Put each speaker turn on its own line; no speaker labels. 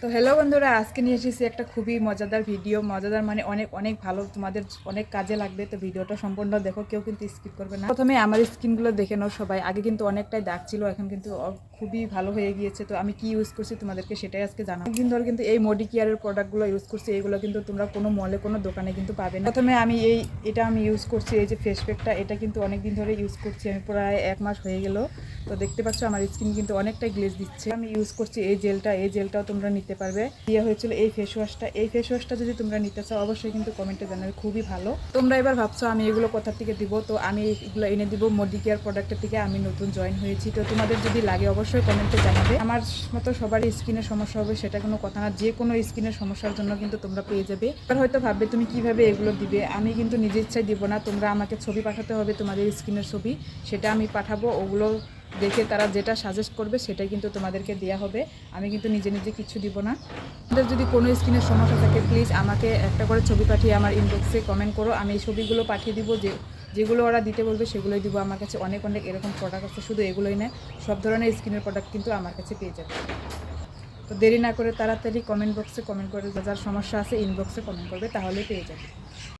তো হ্যালো বন্ধুরা, আজকে নিয়ে এসেছি একটা খুবই মজাদার ভিডিও। মজাদার মানে অনেক অনেক ভালো, তোমাদের অনেক কাজে লাগবে। তো ভিডিওটা সম্পূর্ণ দেখো, কেউ কিন্তু স্কিপ করবে না। প্রথমে আমার স্কিনগুলো দেখে নাও সবাই। আগে কিন্তু অনেকটাই দাগ ছিল, এখন কিন্তু খুবই ভালো হয়ে গিয়েছে। তো আমি কি ইউজ করছি তোমাদেরকে সেটাই আজকে জানাবো। অনেকদিন ধরে কিন্তু এই মডিকেয়ারের প্রোডাক্টগুলো ইউজ করছি। এইগুলো কিন্তু তোমরা কোনো মলে কোনো দোকানে কিন্তু পাবে না। প্রথমে আমি এটা ইউজ করছি, এই যে ফেস প্যাকটা, এটা কিন্তু অনেকদিন ধরে ইউজ করছি আমি, প্রায় 1 মাস হয়ে গেল। তো দেখতে পাচ্ছ আমার স্কিন কিন্তু অনেকটাই গ্লেজ দিচ্ছে। আমি ইউজ করছি এই জেলটাও তোমরা নিতে পারবে। দিয়ে হয়েছিল এই ফেস ওয়াশটা যদি তোমরা নিতে চাও অবশ্যই কিন্তু কমেন্টে জানাবে, খুবই ভালো। তোমরা এবার ভাবছো আমি এগুলো কোথা থেকে দিব, তো আমি এগুলো এনে দিব মডিকেয়ার প্রোডাক্টের থেকে। আমি নতুন জয়েন হয়েছি, তো তোমাদের যদি লাগে অবশ্যই কমেন্টে জানাবে। আমার মতো সবারই স্কিনের সমস্যা হবে সেটা কোনো কথা না, যে কোনো স্কিনের সমস্যার জন্য কিন্তু তোমরা পেয়ে যাবে। এবার হয়তো ভাববে তুমি কিভাবে এগুলো দিবে। আমি কিন্তু নিজের ইচ্ছায় দিব না, তোমরা আমাকে ছবি পাঠাতে হবে, তোমাদের স্কিনের ছবি, সেটা আমি পাঠাবো। ওগুলো দেখে তারা যেটা সাজেস্ট করবে সেটাই কিন্তু তোমাদেরকে দেওয়া হবে। আমি কিন্তু নিজে নিজে কিছু দিব না। তোমাদের যদি কোনো স্কিনের সমস্যা থাকে প্লিজ আমাকে একটা করে ছবি পাঠিয়ে আমার ইনবক্সে কমেন্ট করো। আমি এই ছবিগুলো পাঠিয়ে দিব, যেগুলো ওরা দিতে বলবে সেগুলোই দিব। আমার কাছে অনেক অনেক এরকম প্রোডাক্ট আছে, শুধু এগুলোই না, সব ধরনের স্কিনের প্রোডাক্ট কিন্তু আমার কাছে পেয়ে যাবে। তো দেরি না করে তাড়াতাড়ি কমেন্ট বক্সে কমেন্ট করে, যার সমস্যা আছে ইনবক্সে কমেন্ট করবে, তাহলেই পেয়ে যাবে।